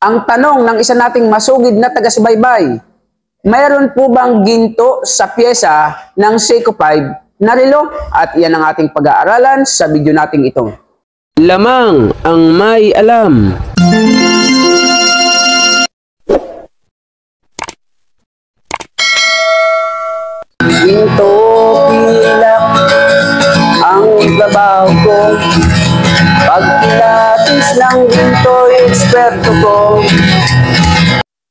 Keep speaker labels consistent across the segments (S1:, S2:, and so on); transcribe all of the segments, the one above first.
S1: Ang tanong ng isa nating masugid na taga-subaybay, mayroon po bang ginto sa pyesa ng Seiko 5 na relo? At yan ang ating pag-aaralan sa video nating ito.
S2: Lamang ang may alam.
S1: Ginto pilak ang babaw ko, pagpilatis ng ginto eksperto ko.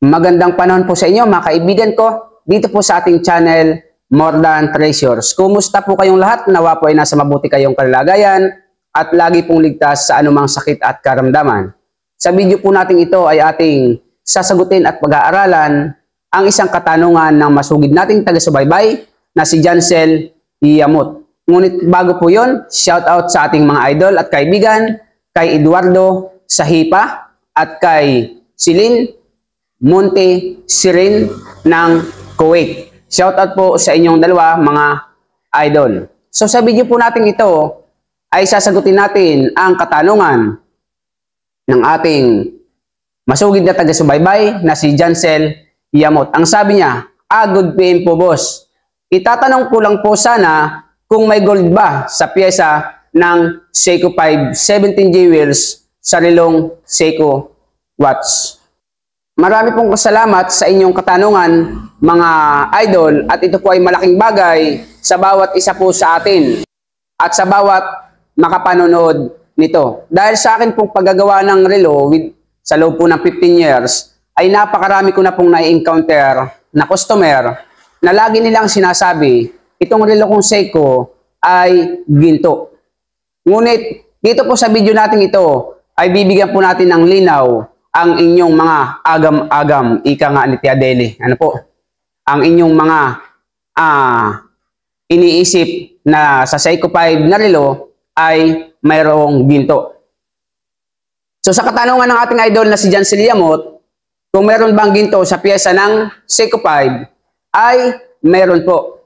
S1: Magandang panahon po sa inyo mga kaibigan ko, dito po sa ating channel More Than Treasures. Kumusta po kayong lahat? Nawa po ay nasa mabuti kayong kalagayan at lagi pong ligtas sa anumang sakit at karamdaman. Sa video po natin ito ay ating sasagutin at pag-aaralan ang isang katanungan ng masugid nating taga-subaybay na si Jansel Yamot. Ngunit bago po yun, shout out sa ating mga idol at kaibigan, kay Eduardo Sahipa at kay Silin Monte Sirin ng Kuwait. Shout out po sa inyong dalawa mga idol. So sa video po natin ito ay sasagutin natin ang katanungan ng ating masugid na taga-subaybay na si Jansel Yamot. Ang sabi niya, good PM po boss. Itatanong ko lang po sana kung may gold ba sa pyesa ng Seiko 5 17J wheels sa relong Seiko watch. Marami pong salamat sa inyong katanungan mga idol at ito po ay malaking bagay sa bawat isa po sa atin at sa bawat makapanonood nito. Dahil sa akin pong paggagawa ng relo sa loob po ng 15 years ay napakarami ko na pong na-encounter na customer na lagi nilang sinasabi, itong relo kong Seiko ay ginto. Ngunit dito po sa video natin ito ay bibigyan po natin ng linaw ang inyong mga agam-agam, ika nga ni Tia Deli. Ano po? Ang inyong mga iniisip na sa Seiko 5 na relo ay mayroong ginto. So sa katanungan ng ating idol na si Jansel Yamot, kung meron bang ginto sa pyesa ng Seiko 5, ay meron po.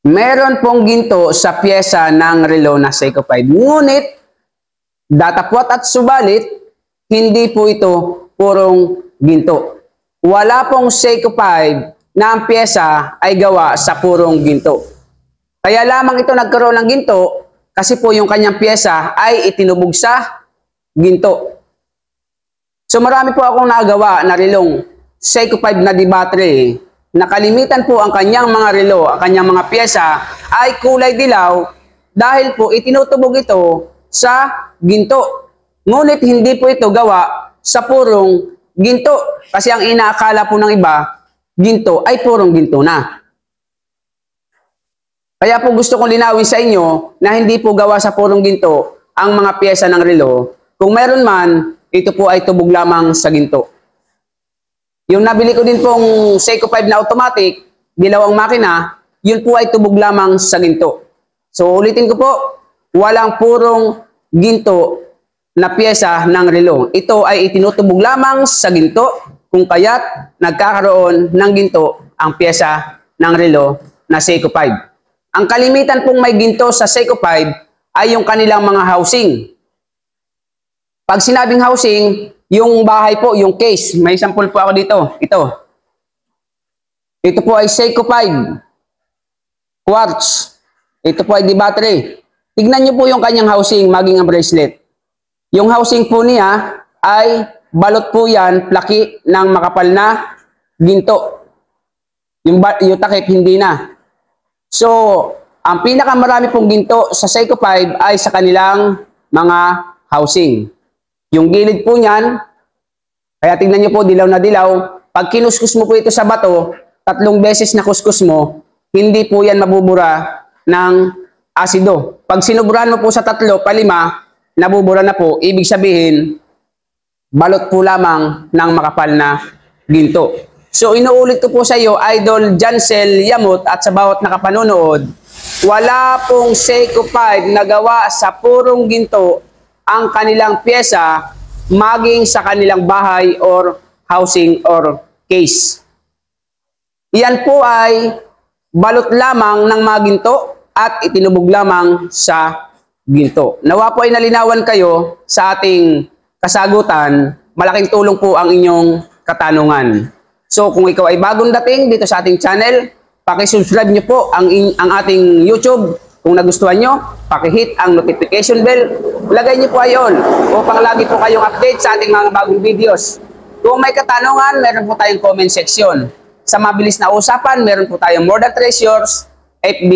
S1: Meron pong ginto sa pyesa ng relo na Seiko 5. Ngunit, datapwat at subalit, hindi po ito purong ginto. Wala pong Seiko 5 na ang pyesa ay gawa sa purong ginto. Kaya lamang ito nagkaroon ng ginto kasi po yung kanyang pyesa ay itinubog sa ginto. So marami po akong nagawa na relong Seiko 5 na di battery. Nakalimitan po ang kanyang mga relo, ang kanyang mga pyesa ay kulay dilaw dahil po itinutubog ito sa ginto. Ngunit hindi po ito gawa sa purong ginto kasi ang inaakala po ng iba, ginto ay purong ginto na. Kaya po gusto kong linawin sa inyo na hindi po gawa sa purong ginto ang mga pyesa ng relo. Kung meron man, ito po ay tubog lamang sa ginto. Yung nabili ko din pong Seiko 5 na automatic, dilaw ang makina, yun po ay tubog lamang sa ginto. So ulitin ko po, walang purong ginto na pyesa ng relo. Ito ay itinutubog lamang sa ginto, kung kaya't nagkakaroon ng ginto ang pyesa ng relo na Seiko 5. Ang kalimitan pong may ginto sa Seiko 5 ay yung kanilang mga housing. Pag sinabing housing, yung bahay po, yung case, may sample po ako dito. Ito po ay Seiko 5 quartz. Ito po ay di battery. Tignan nyo po yung kanyang housing, maging ang bracelet. Yung housing po niya ay balot po yan, plaki ng makapal na ginto. Yung takip, hindi na. So, ang pinakamarami pong ginto sa Seiko 5 ay sa kanilang mga housing. Yung gilid po niyan, kaya tingnan nyo po, dilaw na dilaw. Pag kinuskus mo po ito sa bato, 3 beses na kuskus mo, hindi po yan mabubura ng asido. Pag sinubrahan mo po sa 3, 5, nabubura na po. Ibig sabihin, balot po lamang ng makapal na ginto. So inuulit ko po sa iyo, Idol Jansel Yamot at sa bawat nakapanonood, wala pong Seiko 5 na gawa sa purong ginto ang kanilang pyesa maging sa kanilang bahay or housing or case. Iyan po ay balot lamang ng mga ginto at itinubog lamang sa ginto. Nawa po ay nalinawan kayo sa ating kasagutan malaking tulong po ang inyong katanungan. So kung ikaw ay bagong dating dito sa ating channel, paki-subscribe nyo po ang ating YouTube. Kung nagustuhan nyo, paki-hit ang notification bell. Lagay nyo po ayon upang lagi po kayong update sa ating mga bagong videos. Kung may katanungan, meron po tayong comment section. Sa mabilis na usapan, meron po tayong More Than Treasures FB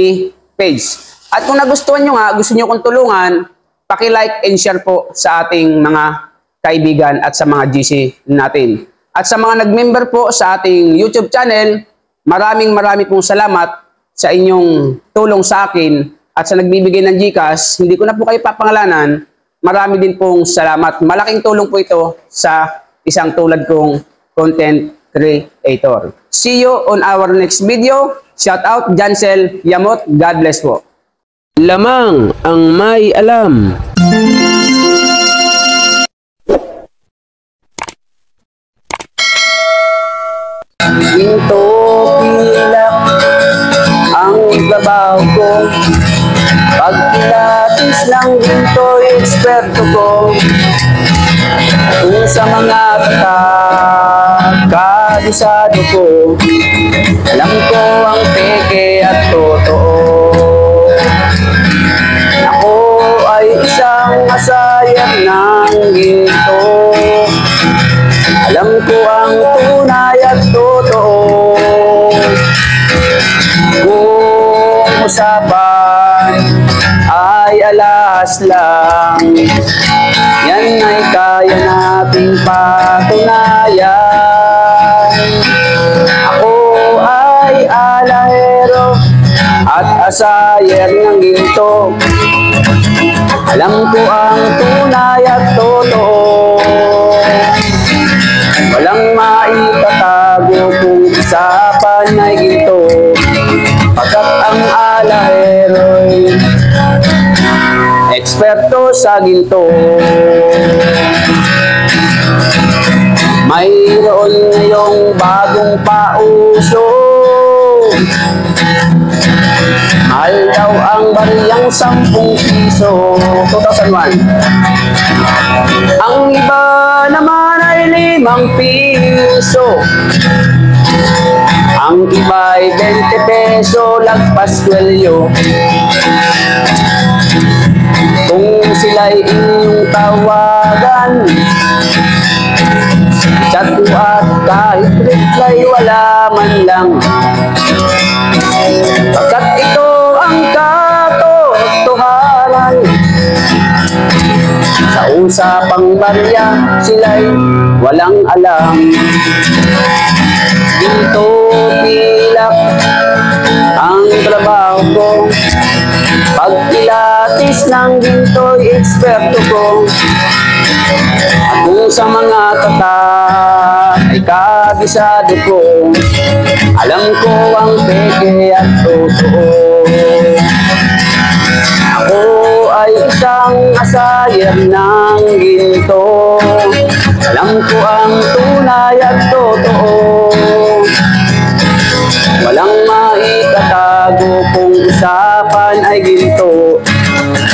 S1: page. At kung nagustuhan nyo nga, gusto nyo kong tulungan, paki-like and share po sa ating mga kaibigan at sa mga GC natin. At sa mga nag-member po sa ating YouTube channel, maraming pong salamat sa inyong tulong sa akin at sa nagbibigay ng GCash. Hindi ko na po kayo papangalanan. Marami din pong salamat. Malaking tulong po ito sa isang tulad kong content creator. See you on our next video. Shout out Jansel Yamot. God bless po.
S2: Lamang ang may alam.
S1: Ginto pilak ang trabaho ko. Pag pilates ng ginto, eksperto ko. Kung sa mga kabisado ko, alam ko ang peke at totoo. Ako ay isang masayang ng ginto. Alam ko ang tunay at totoo. Kung usapan ay alas lang, yan ay kaya nating patunayan. Ako ay alahero at asayer ng ginto. Alam ko ang tunay at totoo. Walang maitatago kung usapan ay ginto, pagkat ang alahero'y eksperto sa ginto. Mayroon ngayong bagong pauso, mahal daw ang bariyang 10 piso. 2001. Ang iba naman ay 5 piso. Ang iba ay 20 peso, lagpas kwelyo. Kung sila'y inyong tawagan, chat at kahit reply, wala man lang. Pagkat ito ang katotohanan. Sa usapang barya, sila'y walang alam. Ginto pilak ang trabaho ko. Pag pilates ng ginto'y eksperto ko. At kung sa mga ay kabisado ko, alam ko ang peke at totoo. Ako ay isang asayer ng ginto. Alam ko ang tunay at totoo. Walang maitatago kung usapan ay ginto,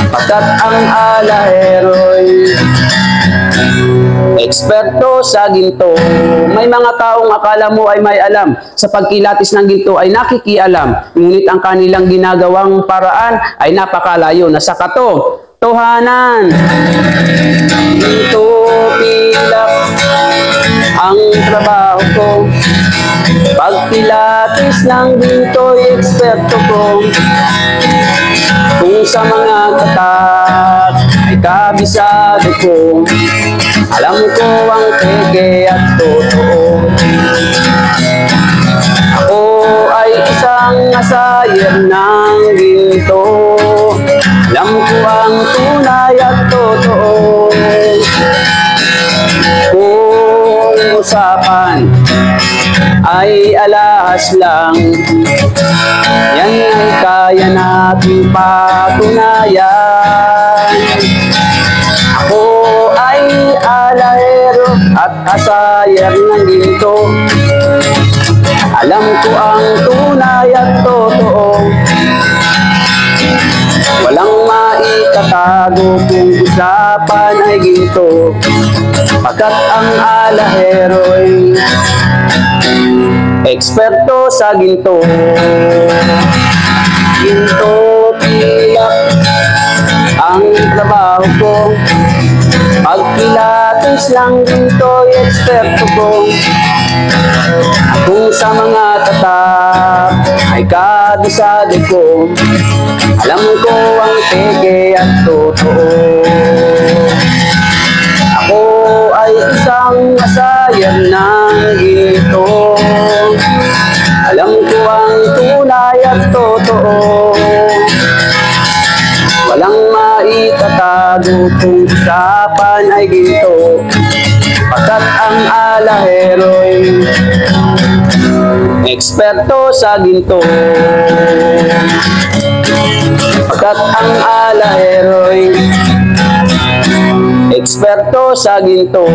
S1: pagkat ang alahero'y eksperto sa ginto. May mga taong akala mo ay may alam, sa pagkilatis ng ginto ay nakikialam, ngunit ang kanilang ginagawang paraan ay napakalayo na sa katotohanan. Ginto pilak ang trabaho ko. Pag pilates ng ginto'y eksperto ko. Kung sa mga ay kabisado ko, alam ko ang peke at totoo. Ako ay isang asayer ng ginto. Alam ko ang tunay at totoo. Kung usapan ay alahas lang, yan ay kaya nating patunayan. Ako ay alahero at asayer ng ginto. Alam ko ang tunay at totoo. Walang maitatago kung usapan ay ginto, pagkat ang alahero'y eksperto sa ginto. Ginto pilak ang trabaho ko, pag pilates lang ginto'y eksperto ko. Kung sa mga tatak ay kabisado ko, alam ko ang peke at totoo. Ako ay isang masayang ng ginto, alam ko ang tunay at totoo. Walang maitatago kung usapan ay ginto, pagkat ang alahero'y eksperto sa ginto. Pagkat ang alahero'y eksperto sa ginto.